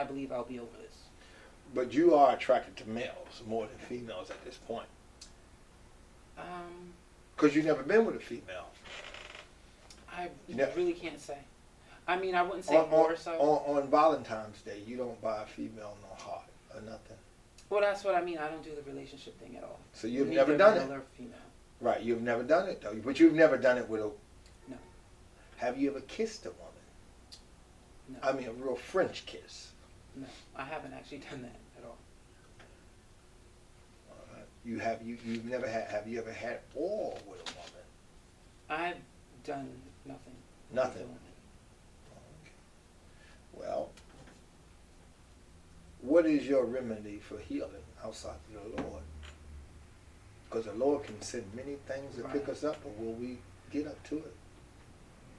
I believe I'll be over this. But you are attracted to males more than females at this point. Because you've never been with a female. I really can't say. I mean, I wouldn't say more so. On Valentine's Day, you don't buy a female no heart or nothing. Well, that's what I mean. I don't do the relationship thing at all. So you've never done it? Male or female. Right, you've never done it though. But you've never done it with a... No. Have you ever kissed a woman? No. I mean, a real French kiss. No, I haven't actually done that at all. All right. You've never had... Have you ever had oral with a woman? I've done nothing. Nothing? With a woman. Well, what is your remedy for healing outside of the Lord? Because the Lord can send many things to pick us up, but will we get up to it?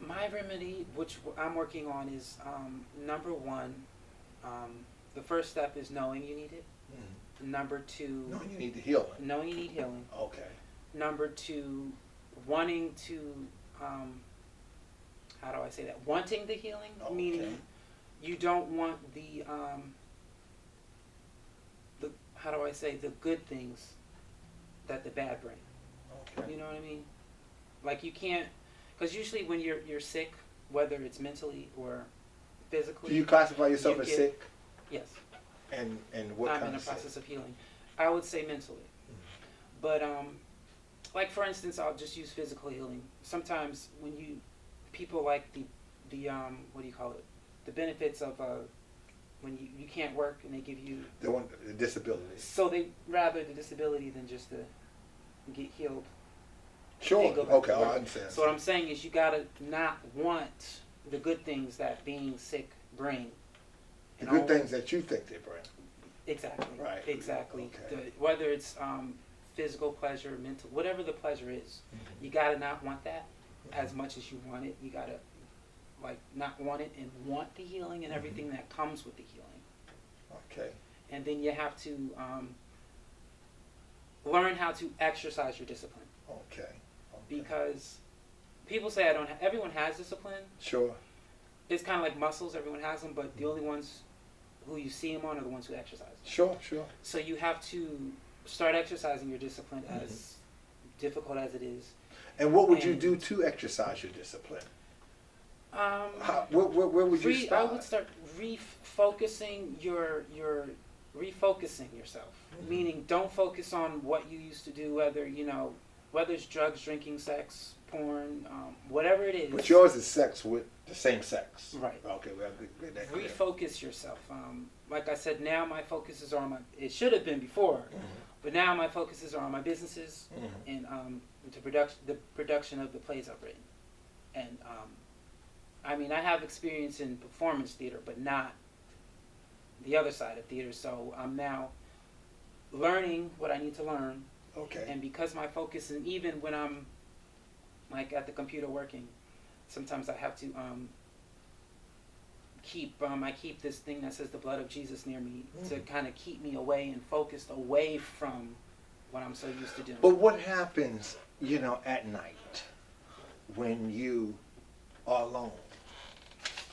My remedy, which I'm working on, is number one, the first step is knowing you need it. Mm-hmm. Number two... Knowing you need the healing. Knowing you need healing. Okay. Number two, wanting to... how do I say that? Wanting the healing, okay. Meaning you don't want the how do I say, the good things that the bad bring. Okay. You know what I mean? Like you can't, because usually when you're sick, whether it's mentally or physically. Do you classify yourself as sick? Yes. And what I'm kind in of the process sick? of healing. I would say mentally. Mm-hmm. But like for instance, I'll just use physical healing. Sometimes when people like the what do you call it? The benefits of when you can't work and they give you... They want the disability. So they rather the disability than just to get healed. Sure. Okay, I understand. So what I'm saying is you gotta not want the good things that being sick bring. The good things that you think they bring. Exactly. Right. Exactly. Okay. Whether it's physical pleasure, mental, whatever the pleasure is, mm-hmm. You gotta not want that as much as you want it. You gotta not want it and want the healing and everything that comes with the healing. Okay. And then you have to learn how to exercise your discipline. Okay. Because people say everyone has discipline. Sure. It's kind of like muscles, everyone has them, but the only ones who you see them on are the ones who exercise. Sure. So you have to start exercising your discipline as difficult as it is. And what would you do to exercise your discipline? Where would you start? I would start refocusing refocusing yourself. Mm-hmm. Meaning, don't focus on what you used to do, whether it's drugs, drinking, sex, porn, whatever it is. But yours is sex with the same sex. Right. Okay, we have to get that clear. Refocus yourself. Like I said, now my focuses are on it should have been before, but now my focuses are on my businesses and the production of the plays I've written. And I mean, I have experience in performance theater, but not the other side of theater. So I'm now learning what I need to learn. Okay. And because my focus, and even when I'm like at the computer working, sometimes I have to I keep this thing that says the blood of Jesus near me to kind of keep me away and focused away from what I'm so used to doing. But what happens, at night when you are alone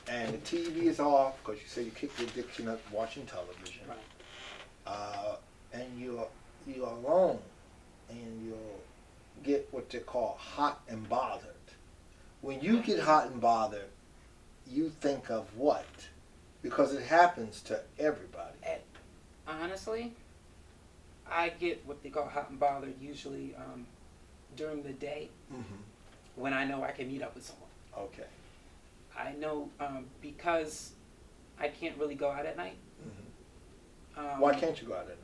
and the TV is off because you say you kick the addiction of watching television, right? And you're alone and you'll get what they call hot and bothered. When you get hot and bothered, you think of what? Because it happens to everybody. Honestly, I get what they call hot and bothered usually during the day when I know I can meet up with someone. Okay. I know because I can't really go out at night. Why can't you go out at night?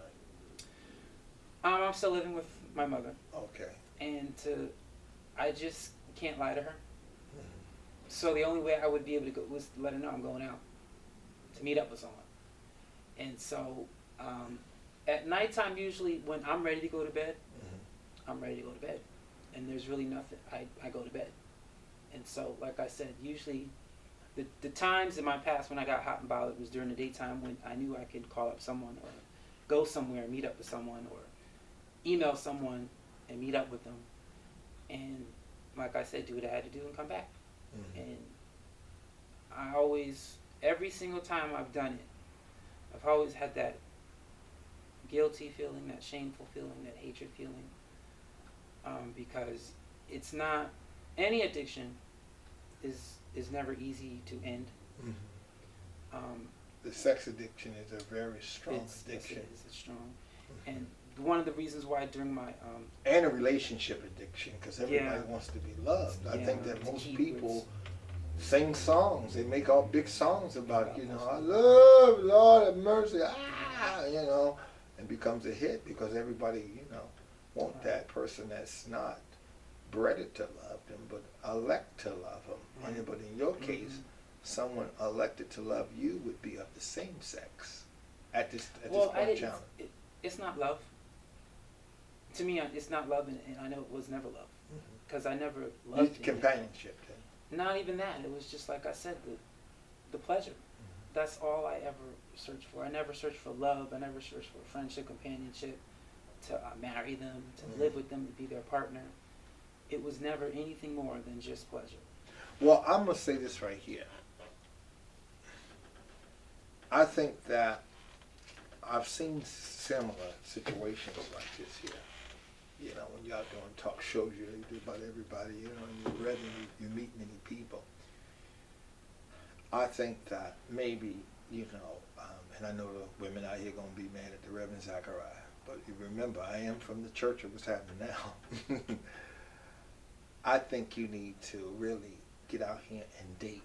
I'm still living with my mother. Okay. And I just can't lie to her. So the only way I would be able to go was to let her know I'm going out to meet up with someone. And so at nighttime, usually when I'm ready to go to bed, I'm ready to go to bed. And there's really nothing. I go to bed. And so, like I said, usually the times in my past when I got hot and bothered was during the daytime when I knew I could call up someone or go somewhere and meet up with someone or email someone and meet up with them. And like I said, do what I had to do and come back. And I always, every single time I've done it, I've always had that guilty feeling, that shameful feeling, that hatred feeling, because it's not, any addiction is never easy to end. The sex addiction is a very strong addiction. It's strong, and one of the reasons why during my and a relationship addiction, because everybody wants to be loved. I think that most people sing songs. They make all big songs about, I love, Lord have mercy, and becomes a hit because everybody, want that person that's not bred to love them, but elect to love them. But in your case, someone elected to love you would be of the same sex at this point. It's not love. To me, it's not love, and I know it was never love, because I never loved companionship. Not even that. It was just like I said, the pleasure. That's all I ever searched for. I never searched for love. I never searched for friendship, companionship, to marry them, to live with them, to be their partner. It was never anything more than just pleasure. Well, I'm going to say this right here. I think that I've seen similar situations like this here. When you're out doing talk shows, you do about everybody, and you're ready, you meet many people. I think that maybe, and I know the women out here going to be mad at the Reverend Zachariah, but you remember, I am from the church of what's happening now. I think you need to really get out here and date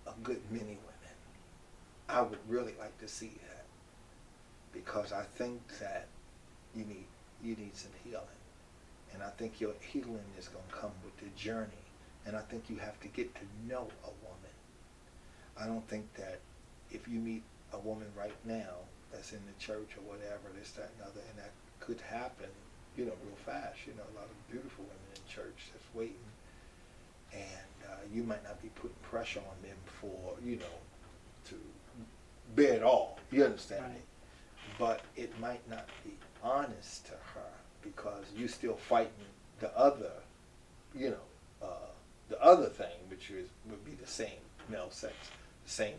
a good many women. I would really like to see that, because I think that you need some healing, and I think your healing is going to come with the journey, and I think you have to get to know a woman. I don't think that if you meet a woman right now that's in the church or whatever, this, that, and other, and that could happen, real fast. A lot of beautiful women in church that's waiting, and you might not be putting pressure on them for, to bear it all. You understand me? But it might not be honest to her, because you still fighting the other, the other thing, which would be the same male sex, same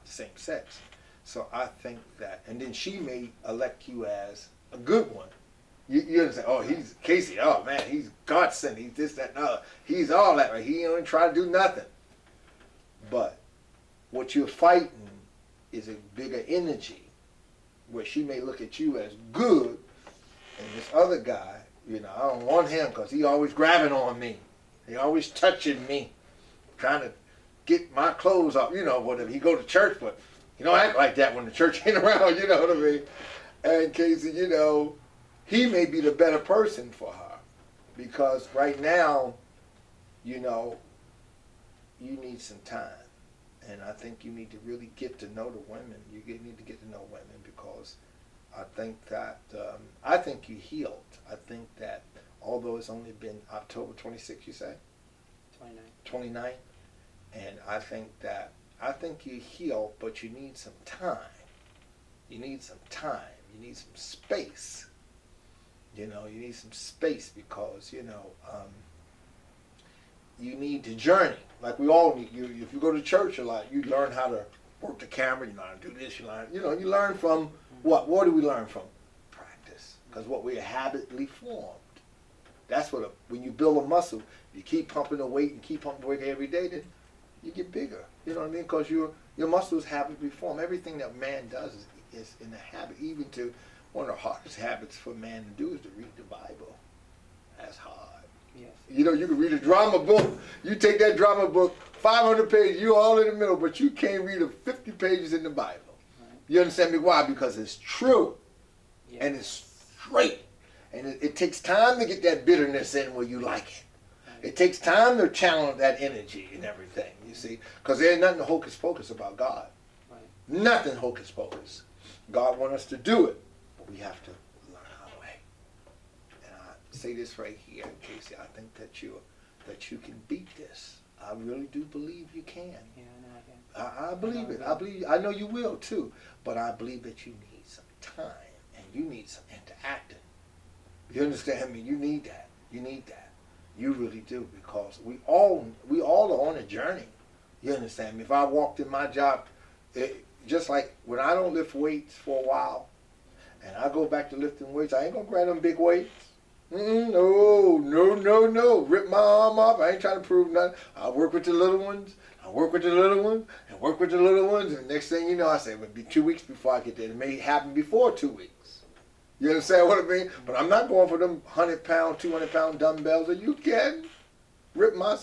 sex. So I think that, and then she may elect you as a good one. You understand? Oh, he's Casey. Oh man, he's God sent. He's this, that, and other. He's all that. Right? He don't try to do nothing. But what you're fighting is a bigger energy, where she may look at you as good, and this other guy, I don't want him because he always grabbing on me. He always touching me, trying to get my clothes off. Whatever. He go to church, but he don't act like that when the church ain't around. You know what I mean? And Casey, he may be the better person for her, because right now, you need some time. And I think you need to really get to know the women. You need to get to know women, because I think that, I think you healed. I think that, although it's only been October 26th, you say? 29. And I think you healed, but you need some time. You need some time. You need some space. You need some space, because, you need to journey. Like we all need. If you go to church a lot, you learn how to work the camera. You learn how to do this. You learn from what? What do we learn from? Practice. Because what we're habitually formed. That's what. When you build a muscle, you keep pumping the weight and keep pumping the weight every day, then you get bigger. You know what I mean? Because your muscles habitually form. Everything that man does is in a habit. Even to one of the hardest habits for man to do is to read the Bible. That's hard. Yes. You can read a drama book. You take that drama book, 500 pages, you're all in the middle, but you can't read 50 pages in the Bible. Right. You understand me? Why? Because it's true. Yes. And it's straight. And it takes time to get that bitterness in where you like it. Right. It takes time to channel that energy and everything, you see? Because there's nothing hocus pocus about God. Right. Nothing hocus pocus. God wants us to do it, but we have to learn our way. And I say this right here, Casey, I think that you can beat this. I really do believe you can. Yeah, I know I can. I believe it. I know you will too. But I believe that you need some time, and you need some interacting. You understand me? You need that. You need that. You really do, because we all are on a journey. You understand me? If I walked in my job Just like when I don't lift weights for a while, and I go back to lifting weights, I ain't gonna grab them big weights. No. Rip my arm off. I ain't trying to prove nothing. I work with the little ones. I work with the little ones and work with the little ones. And next thing you know, I say, it would be 2 weeks before I get there. It may happen before 2 weeks. You understand what I mean? But I'm not going for them 100-pound, 200-pound dumbbells. Are you kidding? Rip my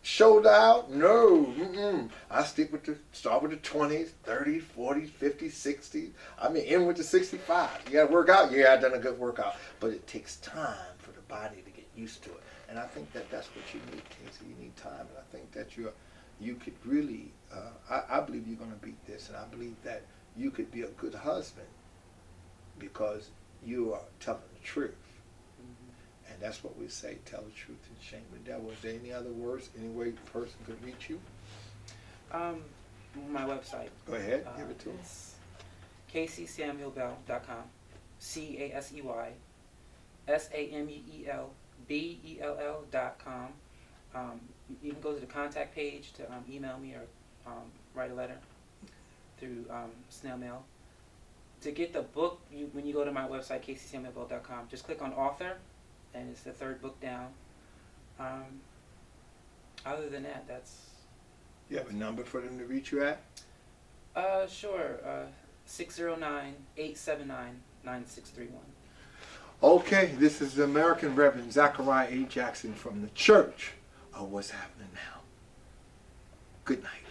shoulder out? No. I start with the 20s, 30s, 40s, 50s, 60s. I mean, in with the 65. You got to work out? Yeah, I done a good workout. But it takes time for the body to get used to it. And I think that's what you need, Casey. You need time. And I think that you could really, I believe you're going to beat this. And I believe that you could be a good husband because you are telling the truth. And that's what we say, tell the truth and shame the devil. Is there any other words, any way a person could reach you? My website. Go ahead, give it to them. It's CaseySamuelBell.com. CaseySamuelBell.com. You can go to the contact page to email me or write a letter through snail mail. To get the book, when you go to my website, CaseySamuelBell.com, just click on author, and it's the third book down. Other than that, that's... You have a number for them to reach you at? Sure. 609-879-9631. Okay, this is the American Reverend Zachariah A. Jackson from the Church of What's Happening Now. Good night.